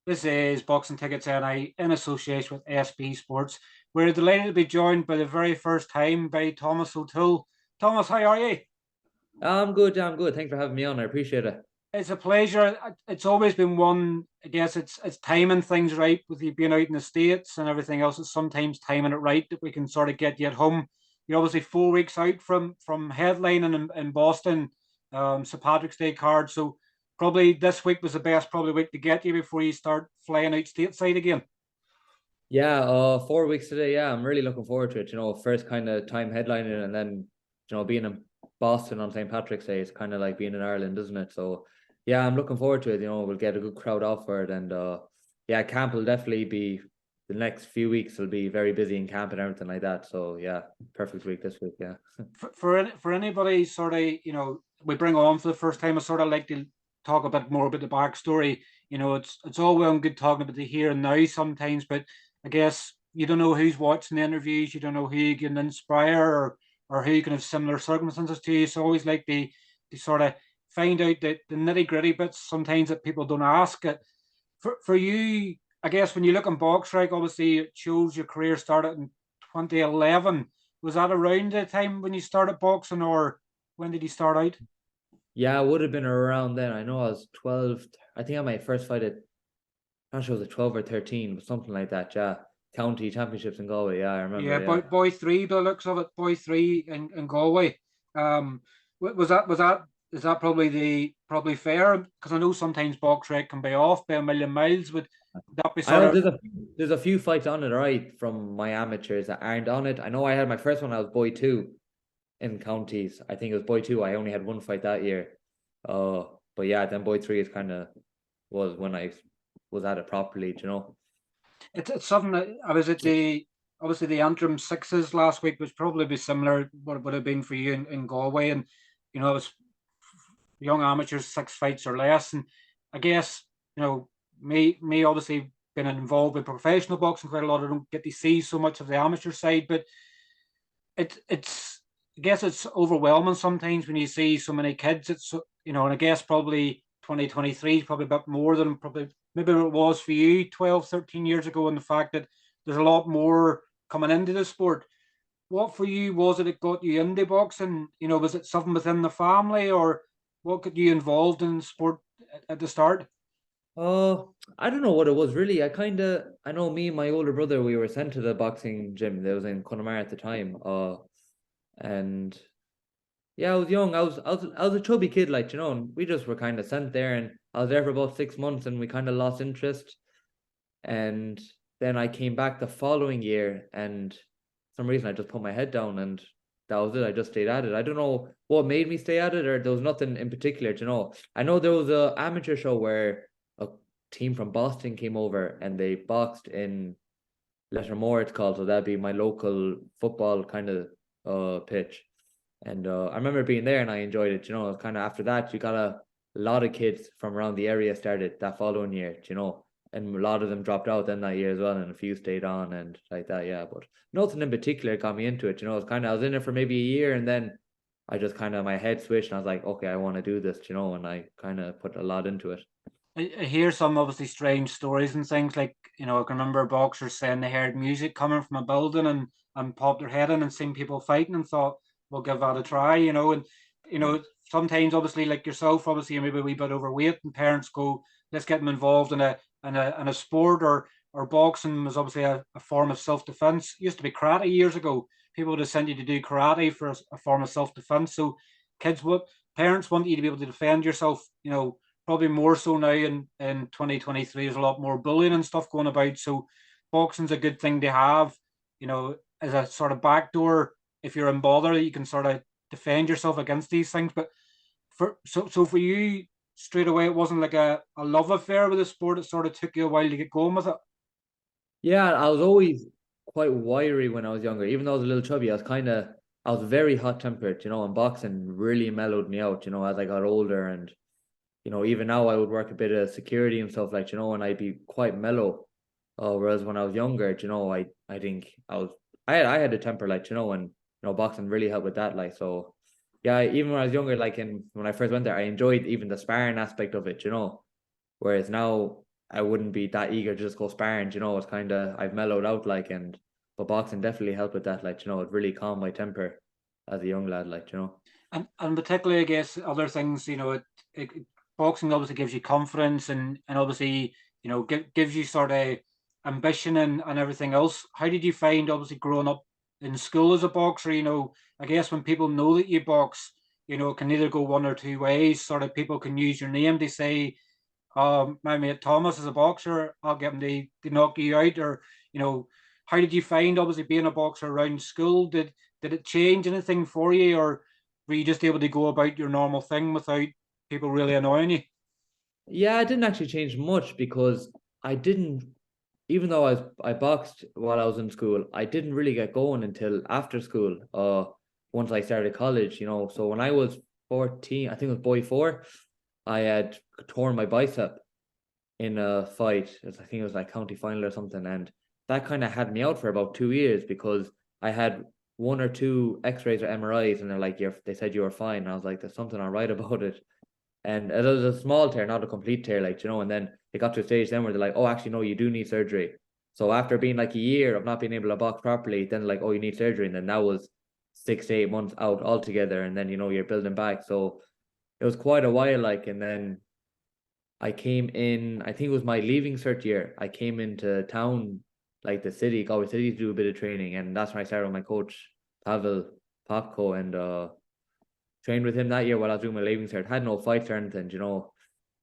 This is Boxing Tickets NI in association with SB Sports. We're delighted to be joined by the very first time by Thomas O'Toole. Thomas, how are you? I'm good. I'm good. Thanks for having me on. I appreciate it. It's a pleasure. It's always been one. I guess it's timing things right with you being out in the States and everything else. It's sometimes timing it right that we can sort of get you at home. You're obviously 4 weeks out from headlining in Boston, St Patrick's Day card. So probably this week was the best probably week to get you before you start flying out stateside again. Yeah, 4 weeks today. Yeah, I'm really looking forward to it. First kind of time headlining, and then being in Boston on St. Patrick's Day is kind of like being in Ireland, isn't it? So yeah, I'm looking forward to it. We'll get a good crowd out for it, and yeah, camp will definitely be the next few weeks will be very busy in camp and everything like that. So yeah, perfect week this week. Yeah. For anybody sort of we bring on for the first time, I sort of like to talk a bit more about the backstory. It's all well and good talking about the here and now sometimes, but I guess you don't know who's watching the interviews, you don't know who you can inspire or who can have similar circumstances to you. So I always like to sort of find out the nitty gritty bits sometimes that people don't ask. It for you, I guess when you look in box, right, obviously it shows your career started in 2011. Was that around the time when you started boxing, or when did you start out? Yeah, I would have been around then. I know I was 12. I think I my first fight at, I'm not sure it was a 12 or 13, but something like that. Yeah. County championships in Galway. Yeah, I remember. Yeah, Yeah. boy three, by the looks of it, boy three in Galway. Was that is that probably fair? Because I know sometimes box rate can be off by a million miles. Would that be I sort know of there's a few fights on it, right, from my amateurs that aren't on it. I know I had my first one, I was boy two in counties. I think it was boy two. I only had one fight that year. But yeah, then boy three is kind of was when I was at it properly. it's something that I was at the obviously the Antrim sixes last week, which probably be similar what it would have been for you in Galway, and it was young amateurs, 6 fights or less. And I guess, me obviously been involved with professional boxing quite a lot. I don't get to see so much of the amateur side, but it's I guess it's overwhelming sometimes when you see so many kids. And I guess probably 2023 is probably a bit more than probably maybe it was for you 12, 13 years ago, and the fact that there's a lot more coming into the sport. What for you was it that got you into boxing? Was it something within the family, or what got you involved in sport at the start? I don't know what it was really. I know me and my older brother, we were sent to the boxing gym that was in Connemara at the time. And yeah, I was young. I was a chubby kid, and we just were kind of sent there, and I was there for about 6 months, and we kind of lost interest. And then I came back the following year, and for some reason I just put my head down, and that was it. I just stayed at it. I don't know what made me stay at it, or there was nothing in particular. I know there was a amateur show where a team from Boston came over and they boxed in Lettermore, it's called. So that'd be my local football kind of pitch. And I remember being there and I enjoyed it. Kind of after that, you got a lot of kids from around the area started that following year. And a lot of them dropped out then that year as well, and a few stayed on and like that. Yeah, but nothing in particular got me into it. It's kind of I was in it for maybe a year, and then I just kind of my head switched, and I was like, okay, I want to do this. And I kind of put a lot into it. I hear some obviously strange stories and things like, I can remember boxers saying they heard music coming from a building and popped their head in and seen people fighting and thought, we'll give that a try. And, sometimes obviously like yourself, obviously you're maybe a wee bit overweight and parents go, let's get them involved in a sport or boxing was obviously a form of self-defense. It used to be karate years ago. People would have sent you to do karate for a form of self-defense. So kids, what parents want you to be able to defend yourself, probably more so now in 2023. There's a lot more bullying and stuff going about. So boxing's a good thing to have, as a sort of backdoor if you're in bother that you can sort of defend yourself against these things. But for you, straight away, it wasn't like a love affair with the sport. It sort of took you a while to get going with it. Yeah, I was always quite wiry when I was younger. Even though I was a little chubby, I was very hot tempered, and boxing really mellowed me out, as I got older. And, even now I would work a bit of security and stuff and I'd be quite mellow. Whereas when I was younger, I think I had a temper, and, boxing really helped with that. So yeah, even when I was younger, when I first went there, I enjoyed even the sparring aspect of it. Whereas now I wouldn't be that eager to just go sparring. It's kind of I've mellowed out like, and but boxing definitely helped with that. Like, it really calmed my temper as a young lad. Like. And particularly, I guess, other things, boxing obviously gives you confidence and obviously, gives you sort of ambition and everything else. How did you find, obviously, growing up in school as a boxer? I guess when people know that you box, it can either go one or two ways. Sort of people can use your name to say, my mate Thomas is a boxer. I'll get him to knock you out. Or, how did you find, obviously, being a boxer around school? Did it change anything for you, or were you just able to go about your normal thing without people really annoying you? Yeah, it didn't actually change much because I didn't, even though I boxed while I was in school, I didn't really get going until after school. Once I started college. So when I was 14, I think it was boy four, I had torn my bicep in a fight. I think it was like county final or something, and that kind of had me out for about 2 years because I had one or two X-rays or MRIs, and they're like, they said you were fine. And I was like, there's something all right about it. And it was a small tear, not a complete tear, and then it got to a stage then where they're like, oh, actually, no, you do need surgery. So after being like a year of not being able to box properly, then like, oh, you need surgery. And then that was 6 to 8 months out altogether. And then, you're building back. So it was quite a while, like, and then I came in, I think it was my leaving cert year. I came into town, like the city, Galway City, to do a bit of training. And that's when I started with my coach, Pavel Popko, and trained with him that year while I was doing my leaving cert. Had no fights or anything.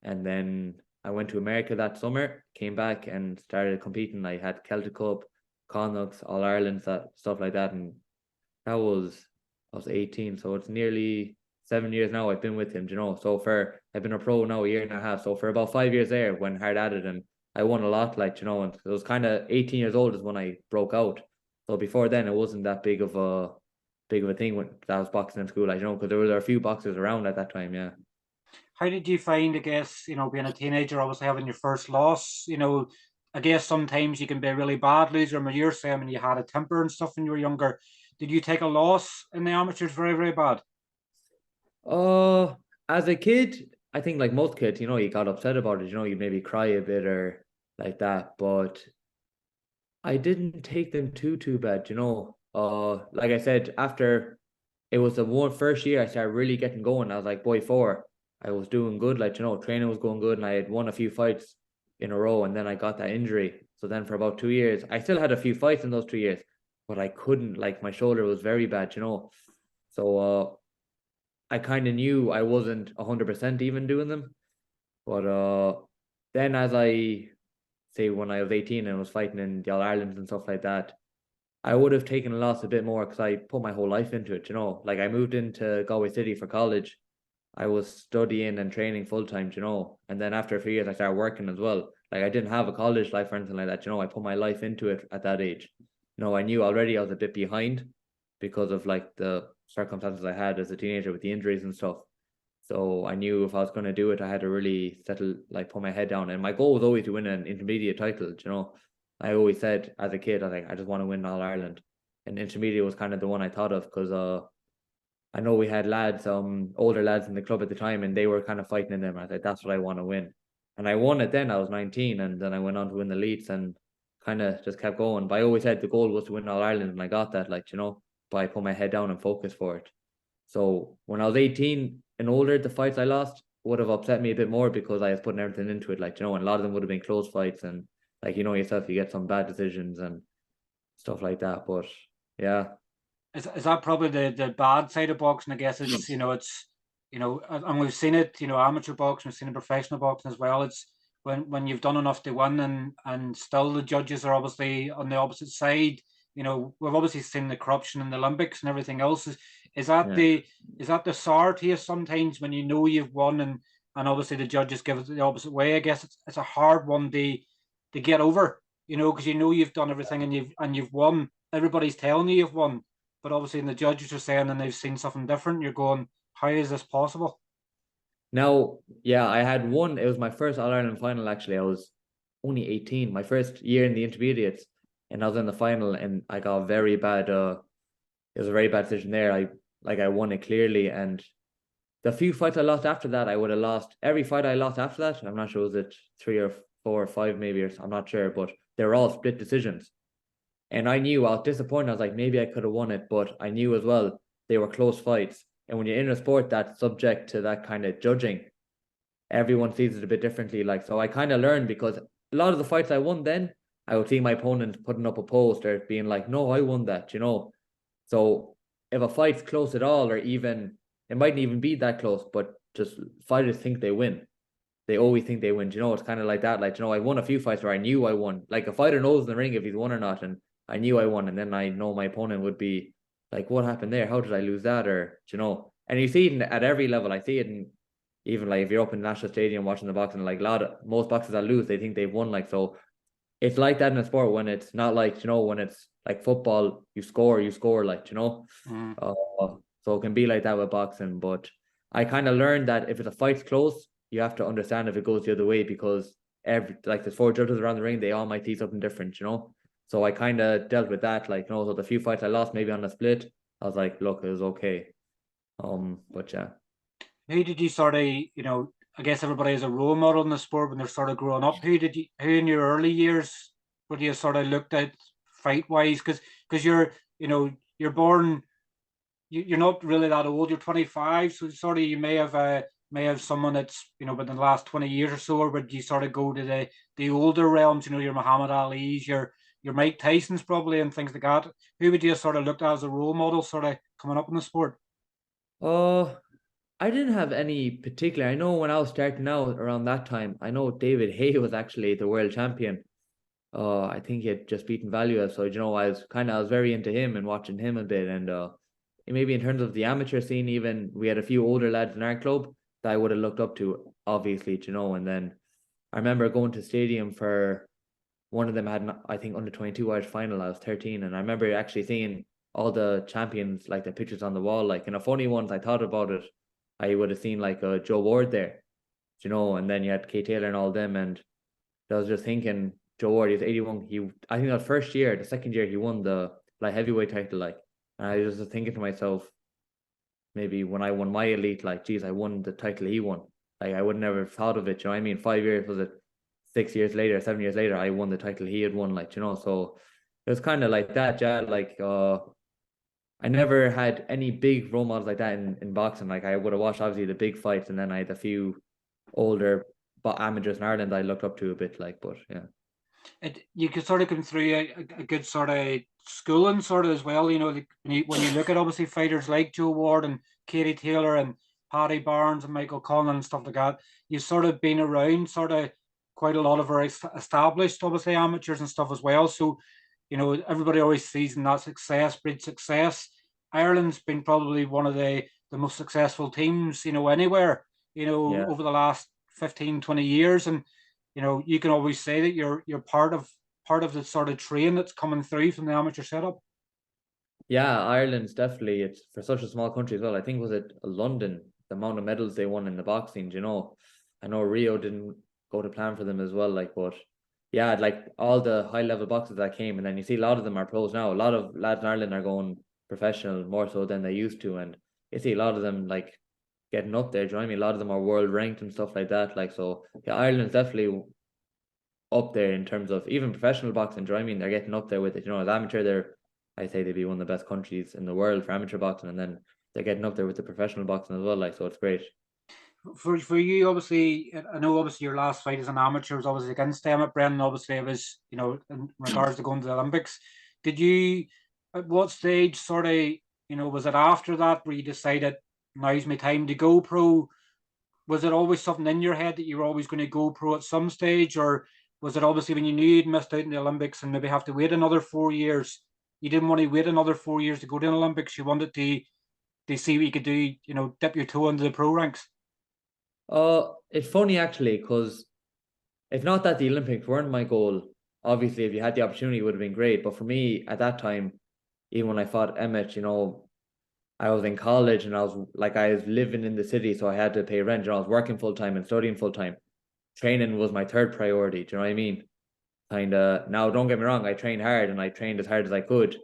And then I went to America that summer, came back and started competing. I had Celtic Cup, Connachts, All Ireland, stuff like that. And that was I was 18, so it's nearly 7 years now I've been with him. So I've been a pro now a year and a half. So for about 5 years there, went hard at it, and I won a lot, like, and it was kind of 18 years old is when I broke out. So before then it wasn't that big of a thing when that was boxing in school, like, because there were a few boxers around at that time, yeah. How did you find, I guess, being a teenager, obviously having your first loss? I guess sometimes you can be a really bad loser. I mean, you're saying when you had a temper and stuff when you were younger. Did you take a loss in the amateurs very, very bad? Uh, as a kid, I think like most kids, you got upset about it, you maybe cry a bit or like that, but I didn't take them too bad. Like I said, after it was the first year I started really getting going. I was like boy four. I was doing good, like, training was going good, and I had won a few fights in a row, and then I got that injury. So then for about 2 years, I still had a few fights in those 2 years, but I couldn't, like, my shoulder was very bad. So I kind of knew I wasn't 100% even doing them. But then as I say when I was 18 and was fighting in the All Irelands and stuff like that, I would have taken a loss a bit more because I put my whole life into it. Like I moved into Galway City for college. I was studying and training full time. And then after a few years I started working as well. Like I didn't have a college life or anything like that. I put my life into it at that age. I knew already I was a bit behind because of like the circumstances I had as a teenager with the injuries and stuff. So I knew if I was going to do it, I had to really settle, like put my head down. And my goal was always to win an intermediate title. I always said as a kid, I think I just want to win All Ireland. And intermediate was kind of the one I thought of because I know we had lads, older lads in the club at the time, and they were kind of fighting in them. I said, that's what I want to win. And I won it then. I was 19, and then I went on to win the Leeds and kind of just kept going. But I always said the goal was to win All Ireland, and I got that, like, but I put my head down and focused for it. So when I was 18 and older, the fights I lost would have upset me a bit more because I was putting everything into it, like, and a lot of them would have been close fights and like yourself, you get some bad decisions and stuff like that. But yeah. Is that probably the bad side of boxing? I guess and we've seen it, amateur boxing, we've seen it professional boxing as well. It's when you've done enough to win and still the judges are obviously on the opposite side. We've obviously seen the corruption in the Olympics and everything else. Is that Yeah. the sour taste sometimes when you've won and obviously the judges give it the opposite way? I guess it's a hard one to get over, because you've done everything and you've won. Everybody's telling you you've won, but obviously, the judges are saying and they've seen something different. You're going, how is this possible? Now, yeah, I had one. It was my first All Ireland final. Actually, I was only 18, my first year in the intermediates, and I was in the final, and I got very bad. It was a very bad decision there. I won it clearly, and the few fights I lost after that, I would have lost every fight I lost after that. I'm not sure was it three or four or five maybe, or I'm not sure, but they were all split decisions. And I knew I was disappointed. I was like, maybe I could have won it, but I knew as well they were close fights. And when you're in a sport that's subject to that kind of judging, everyone sees it a bit differently. Like, so I kind of learned because a lot of the fights I won then, I would see my opponent putting up a post or being like, no, I won that, you know. So if a fight's close at all, or even it mightn't even be that close, but just fighters think they win. They always think they win. You know, it's kind of like that. Like, you know, I won a few fights where I knew I won. Like a fighter knows in the ring if he's won or not, and I knew I won, and then I know my opponent would be like, "What happened there? How did I lose that?" Or you know, and you see it at every level. I see it in even like if you're up in the National Stadium watching the boxing, like a lot of most boxers that lose, they think they've won. Like so, it's like that in a sport when it's not like when it's like football, you score, like Mm. uh, so it can be like that with boxing. But I kind of learned that if it's a fight's close, you have to understand if it goes the other way because every like there's four judges around the ring, they all might see something different. So I kind of dealt with that, like so the few fights I lost maybe on the split, I was like, look, it was okay. But yeah. Who did you sort of, I guess everybody has a role model in the sport when they're sort of growing up. Who in your early years would you sort of looked at fight wise? Because you're born, you're not really that old. You're 25, so sort of you may have someone that's within the last 20 years or so, or would you sort of go to the older realms? Your Muhammad Ali's, your Mike Tyson's probably, and things like that. Who would you sort of looked at as a role model, sort of coming up in the sport? Uh, I didn't have any particular. I know when I was starting out around that time, I know David Hay was actually the world champion. I think he had just beaten Value, so I was very into him and watching him a bit. And maybe in terms of the amateur scene, even we had a few older lads in our club that I would have looked up to, obviously, And then I remember going to stadium for one of them had I think under 22 Irish final. I was 13, and I remember actually seeing all the champions like the pictures on the wall. Like in a funny ones, I thought about it, I would have seen like Joe Ward there, and then you had Kay Taylor and all them, and I was just thinking Joe Ward, he's 81. I think that first year, the second year, he won the light heavyweight title. Like, and I was just thinking to myself, maybe when I won my elite, like, geez, I won the title he won. Like, I would never have thought of it. You know what I mean? 5 years, was it 6 years later, 7 years later, I won the title he had won. Like, so it was kind of like that. Yeah, like, I never had any big role models like that in boxing. Like, I would have watched obviously the big fights, and then I had a few older but amateurs in Ireland I looked up to a bit. Like, but yeah. You could sort of come through a good sort of schooling sort of as well. When you look at obviously fighters like Joe Ward and Katie Taylor and Paddy Barnes and Michael Conlan and stuff like that, you've sort of been around sort of quite a lot of very established, obviously amateurs and stuff as well. So, everybody always sees in that success, breed success. Ireland's been probably one of the most successful teams, anywhere, Yeah. over the last 15, 20 years. And you can always say that you're part of the sort of train that's coming through from the amateur setup. Yeah, Ireland's definitely it's for such a small country as well. I think was it London, the amount of medals they won in the boxing. I know Rio didn't go to plan for them as well, like but yeah, like all the high level boxers that came and then you see a lot of them are pros now. A lot of lads in Ireland are going professional more so than they used to and you see a lot of them like getting up there, do you know what I mean? A lot of them are world ranked and stuff like that. Like so yeah, Ireland's definitely up there in terms of even professional boxing. Do you know what I mean? They're getting up there with it. As amateur, I say they'd be one of the best countries in the world for amateur boxing, and then they're getting up there with the professional boxing as well. Like, so it's great. For you, obviously, I know obviously your last fight as an amateur was obviously against Emmett Brennan. Obviously, it was in regards to going to the Olympics. Did you at what stage sort of was it after that where you decided now's my time to go pro? Was it always something in your head that you were always going to go pro at some stage, or was it obviously when you knew you'd missed out in the Olympics and maybe have to wait another 4 years? You didn't want to wait another 4 years to go to the Olympics. You wanted to see what you could do, dip your toe into the pro ranks. It's funny actually because if not that the Olympics weren't my goal, obviously if you had the opportunity, it would have been great. But for me at that time, even when I fought Emmett, I was in college and I was living in the city, so I had to pay rent. I was working full time and studying full time. Training was my third priority. Do you know what I mean? Kind of now, don't get me wrong, I trained hard and I trained as hard as I could.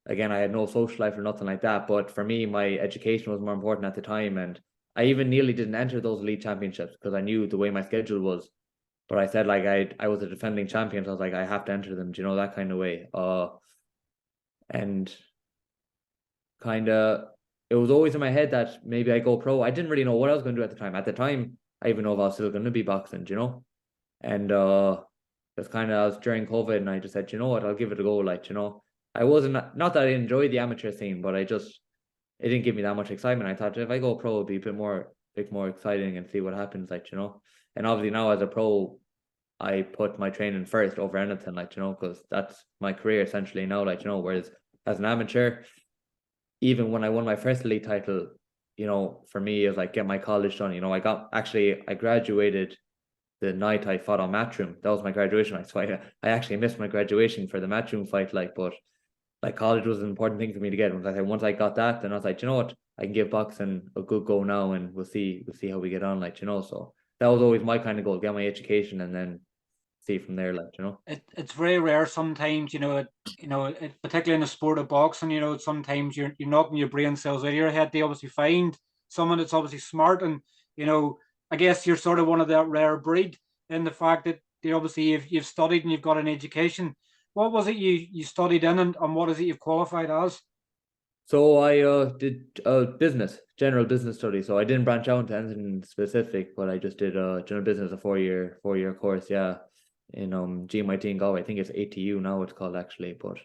Again, I had no social life or nothing like that. But for me, my education was more important at the time. And I even nearly didn't enter those elite championships because I knew the way my schedule was. but I said like I was a defending champion, so I was like I have to enter them, do you know, that kind of way. And kind of it was always in my head that maybe I go pro. I didn't really know what I was going to do at the time. At the time, I even know if I was still going to be boxing, do you know. And it's kind of I was during COVID, and I just said, you know what, I'll give it a go. Like, you know, I wasn't not that I enjoyed the amateur scene, but I just it didn't give me that much excitement. I thought if I go pro, it'd be a bit more exciting and see what happens. Like, you know, and obviously now as a pro, I put my training first over anything. Like, you know, because that's my career essentially now. Like, you know, whereas as an amateur, even when I won my first elite title, you know, for me it was like get my college done. You know, I graduated the night I fought on Matchroom. That was my graduation night. So I actually missed my graduation for the Matchroom fight, like, but like college was an important thing for me to get. Once I got that, then I was like, you know what, I can give boxing a good go now, and we'll see how we get on, like, you know. So that was always my kind of goal: get my education and then see from there, like, you know. It's very rare sometimes, particularly in the sport of boxing, sometimes you're knocking your brain cells out of your head. They obviously find someone that's obviously smart, and you know, I guess you're sort of one of that rare breed in the fact that obviously you've studied and you've got an education. What was it you studied in, and what is it you've qualified as? So I did general business studies. So I didn't branch out into anything specific, but I just did general business, a four year course, yeah, in GMIT in Galway. I think it's ATU now it's called actually. But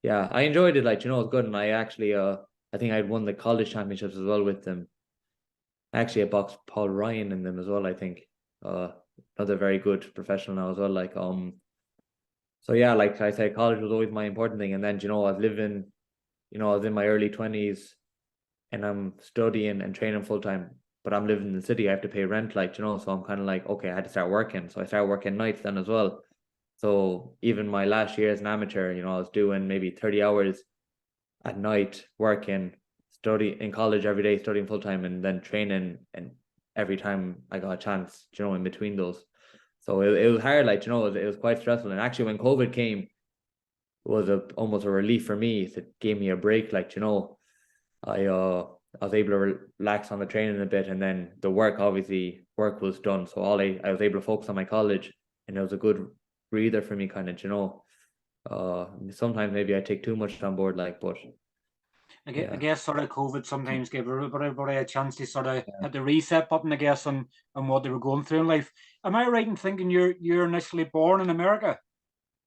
yeah, I enjoyed it, like, you know, it's good. And I actually I think I'd won the college championships as well with them. Actually I boxed Paul Ryan in them as well, I think. Uh Another very good professional now as well. Like so yeah, like I said, college was always my important thing. And then, you know, I was in my early 20s and I'm studying and training full time, but I'm living in the city. I have to pay rent, like, you know, so I'm kind of like, okay, I had to start working. So I started working nights then as well. So even my last year as an amateur, you know, I was doing maybe 30 hours at night working, study in college every day, studying full time, and then training and every time I got a chance, you know, in between those. So it was hard, like, you know, it was quite stressful. And actually when COVID came, it was almost a relief for me. It gave me a break, like, you know, I was able to relax on the training a bit, and then the work was done. So I was able to focus on my college, and it was a good breather for me, kind of, you know. Sometimes maybe I take too much on board, like, but I yeah, guess sort of COVID sometimes gave everybody a chance to sort of hit the reset button, I guess, on what they were going through in life. Am I right in thinking you're initially born in America,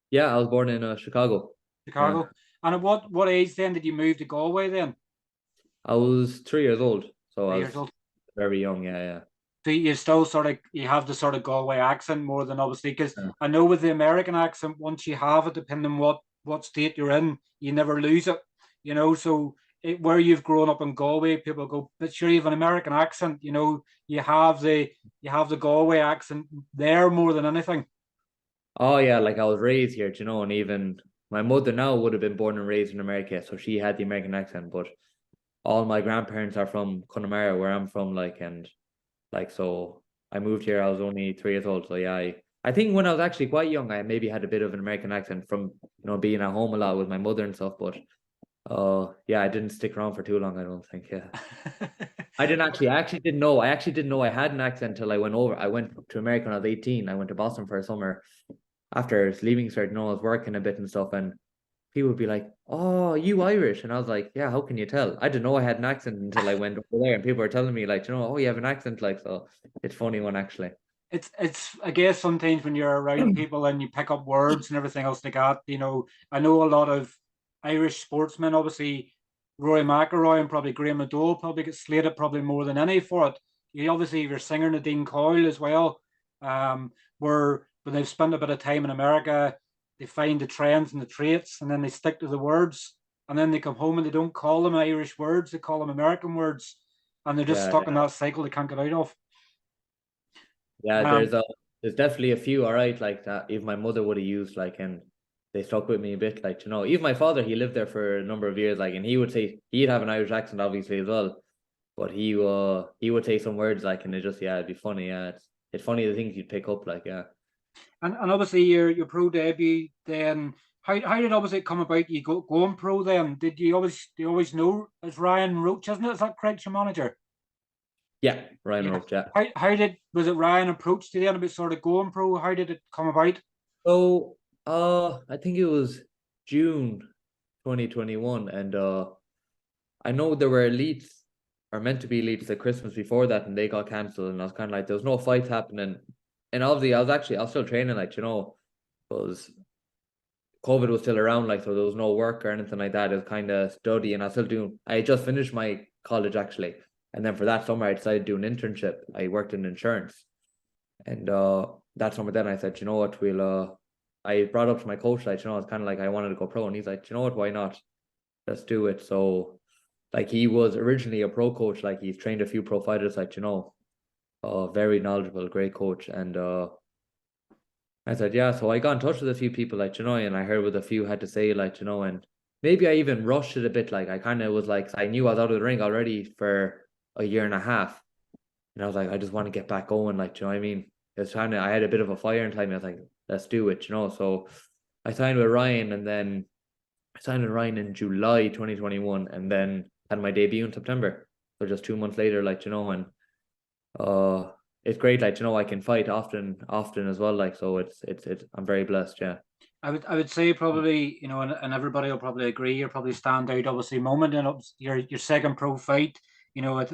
yeah. I was born in Chicago. Yeah, Chicago? And at what age then did you move to Galway then? I was 3 years old, so I 3 years was old. very young. Yeah, yeah, So you still sort of you have the sort of Galway accent more than obviously because yeah. I know with the American accent, once you have it, depending on what state you're in, you never lose it. So where you've grown up in Galway, people go, but sure you have an American accent. You have the Galway accent there more than anything. Oh yeah, like I was raised here, you know, and even my mother now would have been born and raised in America, so she had the American accent, but all my grandparents are from Connemara, where I'm from, like, and like, so I moved here. I was only 3 years old. So yeah, I think when I was actually quite young, I maybe had a bit of an American accent from, you know, being at home a lot with my mother and stuff. But yeah, I didn't stick around for too long, I don't think. Yeah. I actually didn't know. I actually didn't know I had an accent until I went over. I went to America when I was 18. I went to Boston for a summer after leaving cert, you know, I was working a bit and stuff, and people would be like, "Oh, you Irish?" And I was like, "Yeah, how can you tell?" I didn't know I had an accent until I went over there, and people were telling me like, you know, "Oh, you have an accent," like, so. It's funny one actually. It's I guess sometimes when you're around people and you pick up words and everything else like that, I know a lot of Irish sportsmen, obviously Rory McIlroy and probably Graham McDowell probably get slated probably more than any for it. You obviously your singer Nadine Coyle as well, where when they've spent a bit of time in America, they find the trends and the traits and then they stick to the words and then they come home and they don't call them Irish words, they call them American words and they're just Yeah, stuck in that cycle they can't get out of. yeah. Um, There's definitely a few, all right, like that. Even my mother would have used, like, and they stuck with me a bit, like, you know. Even my father, he lived there for a number of years, like, and he would say he'd have an Irish accent, obviously as well, but he would say some words, like, and it just, yeah, it'd be funny. Yeah, it's funny the things you'd pick up, like, yeah. and obviously your pro debut then how did obviously it come about you going pro then? Did you always know it's Ryan Roach, isn't it? Is that correct, your manager? Yeah, Ryan Yeah. Roach, yeah. How did was it Ryan approached you then about sort of going pro? How did it come about? So I think it was June 2021, and I know there were elites or meant to be elites at Christmas before that, and they got cancelled. And I was kind of like, there was no fights happening. And obviously, I was still training, like, because COVID was still around, like, so there was no work or anything like that. It was kind of study, and I just finished my college actually. And then for that summer, I decided to do an internship. I worked in insurance. And that summer, then I said, you know what, I brought up to my coach, like, it's kind of like I wanted to go pro. And he's like, you know what, why not? Let's do it. So, like, he was originally a pro coach, like, he's trained a few pro fighters, like, very knowledgeable, great coach. And I said, yeah. So I got in touch with a few people, like, and I heard what a few had to say, like, and maybe I even rushed it a bit. Like, I kind of was like, I knew I was out of the ring already for a year and a half. And I was like, I just want to get back going, like, you know what I mean? I had a bit of a fire inside me. I was like, let's do it. So I signed with Ryan, and then I signed with Ryan in July 2021, and then had my debut in September. So just 2 months later, like, and uh it's great, like, I can fight often as well. Like, so it's I'm very blessed, yeah. I would say probably, and everybody will probably agree, you're probably stand out obviously moment, and your second pro fight, I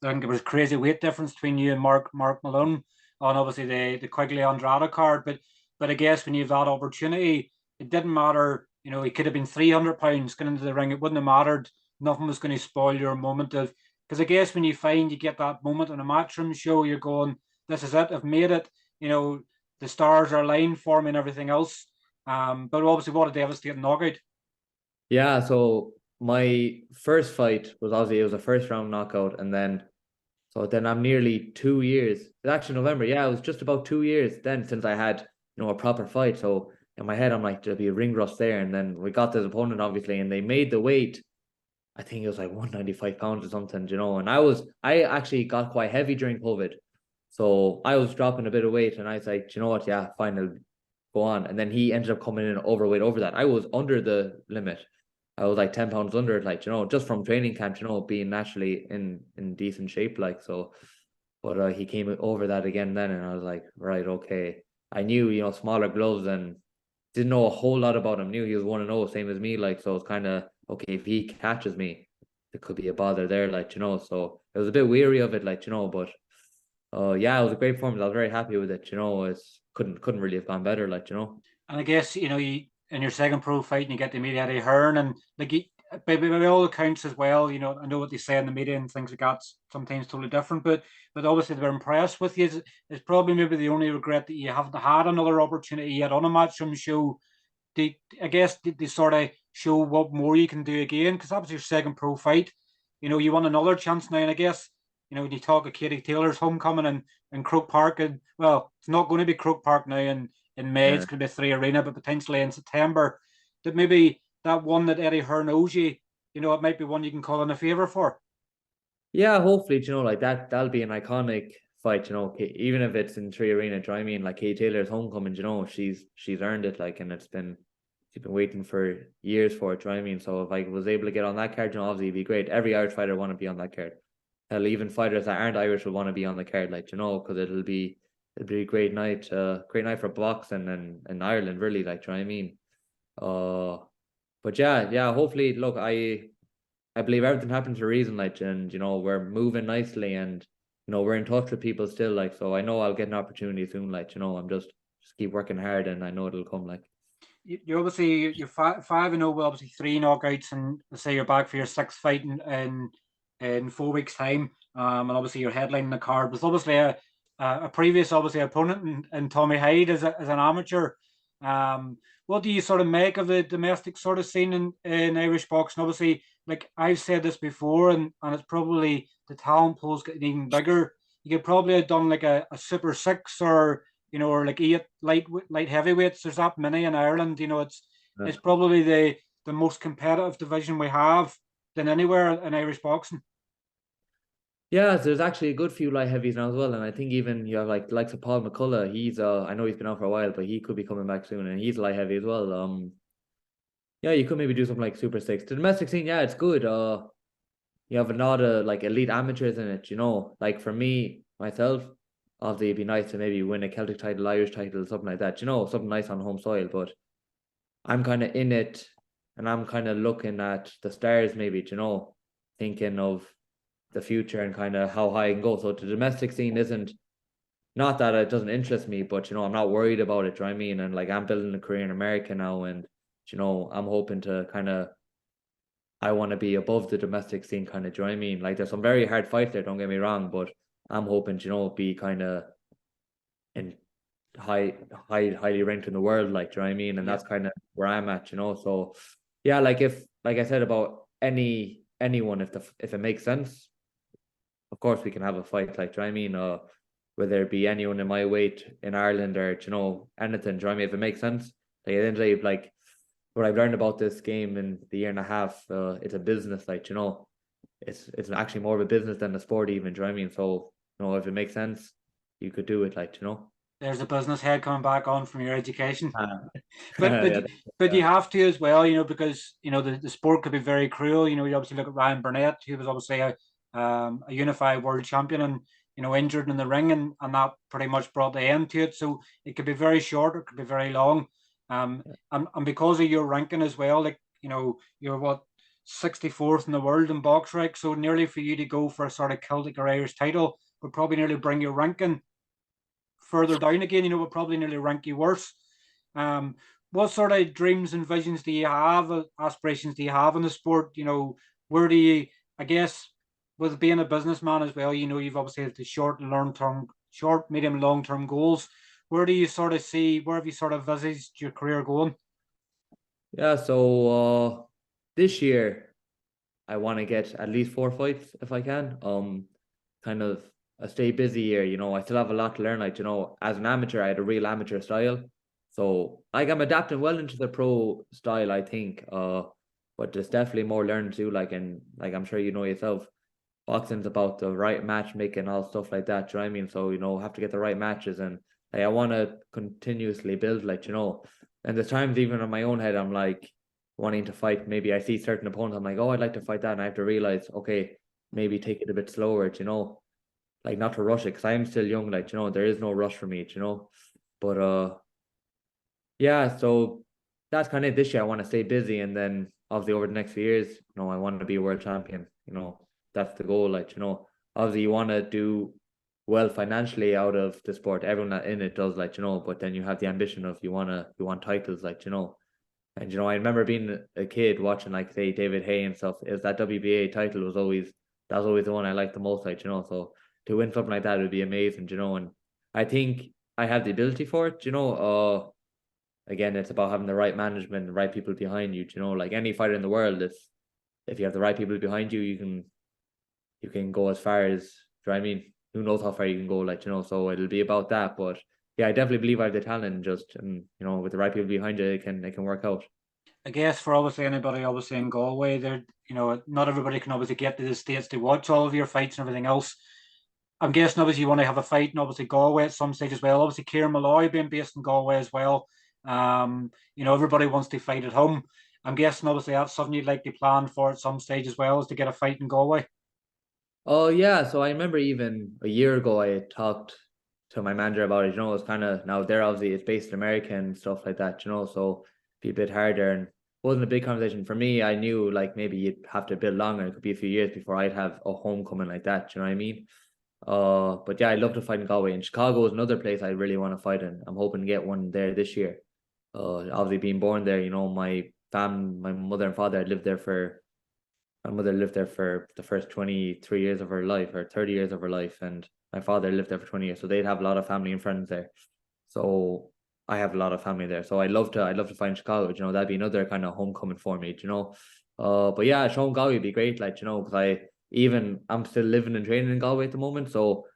think it was crazy weight difference between you and Mark Malone on obviously the Quigley Andrade card, but I guess when you have that opportunity, it didn't matter, he could have been 300 pounds going into the ring, it wouldn't have mattered. Nothing was going to spoil your moment of, because I guess when you find you get that moment on a matchroom show, you're going, this is it, I've made it, the stars are aligned for me and everything else. But obviously, what a devastating knockout. Yeah, so my first fight was obviously, it was a first round knockout, and then I'm nearly 2 years. It's actually November. Yeah, it was just about 2 years then since I had, a proper fight. So in my head, I'm like, there'll be a ring rust there. And then we got this opponent, obviously, and they made the weight. I think it was like 195 pounds or something, and I actually got quite heavy during COVID. So I was dropping a bit of weight, and I was like, you know what? Yeah, fine, I'll go on. And then he ended up coming in overweight over that. I was under the limit. I was like 10 pounds under it, like, just from training camp, being naturally in decent shape, like, so. But he came over that again then, and I was like, right, okay. I knew, smaller gloves, and didn't know a whole lot about him. Knew he was 1-0, same as me, like, so it's kind of okay if he catches me, it could be a bother there, like, So I was a bit weary of it, like, but yeah, it was a great performance. I was very happy with it. It's couldn't really have gone better, like, And I guess, you in your second pro fight, and you get to meet Eddie Hearn, and like, by all accounts as well, I know what they say in the media and things like that's sometimes totally different, but obviously they're impressed with you. It's probably maybe the only regret that you haven't had another opportunity yet on a matchroom show. I guess they sort of show what more you can do again? Because that was your second pro fight. You want another chance now, and I guess when you talk of Katie Taylor's homecoming in Croke Park, and well, it's not going to be Croke Park now in May. yeah. It's going to be Three Arena, but potentially in September. That maybe that one that Eddie Hearn owes you, it might be one you can call in a favor for. Yeah, hopefully, like that, that'll be an iconic fight, even if it's in Three Arena. Do you know what I mean? Like, Kate Taylor's homecoming, she's earned it, like, and she's been waiting for years for it. Do you know what I mean? So if I was able to get on that card, obviously it'd be great. Every Irish fighter want to be on that card. Hell, even fighters that aren't Irish will want to be on the card, like, because it'll be a great night for boxing and in Ireland, really, like, do you know what I mean? Uh, but yeah, hopefully, look, I believe everything happens for a reason, like, and we're moving nicely, and we're in touch with people still, like, so I know I'll get an opportunity soon, like, I'm just keep working hard, and I know it'll come, like. You're obviously you're 5-0 with obviously three knockouts, and let's say you're back for your sixth fight in 4 weeks' time. And obviously you're headlining the card with obviously a previous obviously opponent and Tommy Hyde as an amateur. What do you sort of make of the domestic sort of scene in Irish boxing? Obviously, like I've said this before, and it's probably the talent pool's getting even bigger. You could probably have done like a Super Six or like eight light heavyweights. There's that many in Ireland. It's probably the most competitive division we have than anywhere in Irish boxing. Yeah, so there's actually a good few light heavies now as well, and I think even you have like the likes of Paul McCullough. He's I know he's been out for a while, but he could be coming back soon, and he's light heavy as well. Yeah, you could maybe do something like Super Six. The domestic scene, yeah, it's good. you have a lot of like elite amateurs in it, you know. Like for me, myself, obviously it'd be nice to maybe win a Celtic title, Irish title, something like that, you know, something nice on home soil. But I'm kind of in it and I'm kind of looking at the stars, maybe, you know, thinking of the future and kind of how high I can go. So the domestic scene isn't, not that it doesn't interest me, but you know, I'm not worried about it. Do you know what I mean? And like I'm building a career in America now, and you know, I'm hoping to kind of, I want to be above the domestic scene, kind of. Do you know what I mean? Like there's some very hard fights there. Don't get me wrong, but I'm hoping to, you know, be kind of in highly ranked in the world. Like, do you know what I mean? And Yeah. that's kind of where I'm at. You know, so yeah, like if, like I said about anyone, if it makes sense, of course we can have a fight. Like, do you know what I mean? Whether it be anyone in my weight in Ireland or you know anything. Do you know what I mean? If it makes sense, like at the end of the day, like what I've learned about this game in the year and a half, it's a business. Like you know, it's actually more of a business than a sport. Even, do you know what I mean? So you know, if it makes sense, you could do it. Like you know. There's a business head coming back on from your education. Uh, but but yeah, but yeah, you have to as well, because the sport could be very cruel. You obviously look at Ryan Burnett, who was obviously a unified world champion and injured in the ring, and that pretty much brought the end to it. So it could be very short, or it could be very long. And because of your ranking as well, like you're what 64th in the world in box, right? So nearly for you to go for a sort of Celtic or Irish title would probably nearly bring your ranking further down again. Would probably nearly rank you worse. Um, what sort of dreams and visions do you have, aspirations do you have in the sport? Where do you, I guess, with being a businessman as well, you've obviously had the short, medium, long term goals. Where do you sort of see, where have you sort of visaged your career going? yeah. So this year I want to get at least 4 fights if I can. Kind of a stay busy year. You know, I still have a lot to learn. Like, you know, as an amateur, I had a real amateur style. So like I'm adapting well into the pro style, I think. But there's definitely more learning to do, like, and like I'm sure you know yourself, boxing's about the right matchmaking, all stuff like that. Do you know what I mean? So, you know, have to get the right matches, and like I want to continuously build, like, you know, and there's times even in my own head, I'm like wanting to fight. Maybe I see certain opponents, I'm like, oh, I'd like to fight that. And I have to realize, okay, maybe take it a bit slower, you know, like not to rush it because I'm still young, like, you know, there is no rush for me, you know. But yeah, so that's kind of this year. I want to stay busy, and then obviously over the next few years, you know, I want to be a world champion. You know, that's the goal. Like, you know, obviously you want to do well financially out of the sport. Everyone that in it does, like, you know, but then you have the ambition of you want titles, like, you know. And you know, I remember being a kid watching like say David Hay and stuff. Is that WBA title was always the one I liked the most, like, you know. So to win something like that would be amazing, you know. And I think I have the ability for it, you know. Again, it's about having the right management, the right people behind you. You know, like any fighter in the world, if you have the right people behind you, you can go as far as. Do you know what I mean? Who knows how far you can go? Like, you know, so it'll be about that. But yeah, I definitely believe I have the talent. Just and you know, with the right people behind you, it can work out. I guess for obviously anybody obviously in Galway, there, not everybody can obviously get to the States to watch all of your fights and everything else. I'm guessing obviously you want to have a fight in obviously Galway at some stage as well. Obviously, Kieran Malloy being based in Galway as well. Everybody wants to fight at home. I'm guessing obviously that's something you'd like to plan for at some stage as well, is to get a fight in Galway. Oh yeah, so I remember even a year ago I talked to my manager about it. You know, it's kind of now they're obviously it's based in America and stuff like that. You know, so be a bit harder and wasn't a big conversation for me. I knew like maybe you'd have to build longer. It could be a few years before I'd have a homecoming like that. You know what I mean? But yeah, I'd love to fight in Galway. And Chicago is another place I really want to fight in. I'm hoping to get one there this year. Obviously being born there, you know, my mother and father had lived there for my mother lived there for the first 23 years of her life or 30 years of her life, and my father lived there for 20 years. So they'd have a lot of family and friends there. So I have a lot of family there. So I'd love to find Chicago. You know, that'd be another kind of homecoming for me. You know, but yeah, Sean Galway would be great. Like you know, because I'm still living and training in Galway at the moment. So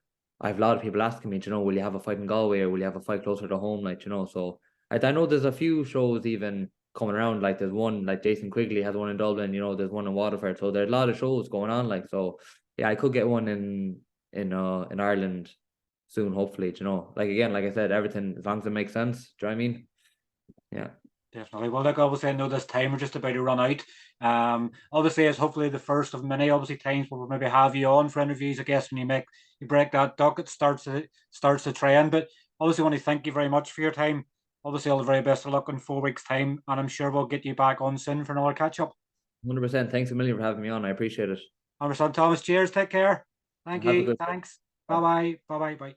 I have a lot of people asking me. You know, will you have a fight in Galway or will you have a fight closer to home? Like you know, so I know there's a few shows even coming around. Like there's one like Jason Quigley has one in Dublin. You know, there's one in Waterford. So there's a lot of shows going on. Like so, yeah, I could get one in Ireland soon, hopefully, you know. Like again, like I said, everything as long as it makes sense. Do you know what I mean? Yeah. Definitely. Well, look, obviously, I know this time we're just about to run out. Obviously, it's hopefully the first of many, obviously, times we'll maybe have you on for interviews. I guess when you break that duck, it starts the trend. But obviously, want to thank you very much for your time. Obviously, all the very best of luck in 4 weeks' time, and I'm sure we'll get you back on soon for another catch up. 100%. Thanks a million for having me on. I appreciate it. Understand, Thomas. Cheers. Take care. Thank Have a you. good day. Thanks. Bye. Bye bye. Bye bye. Bye.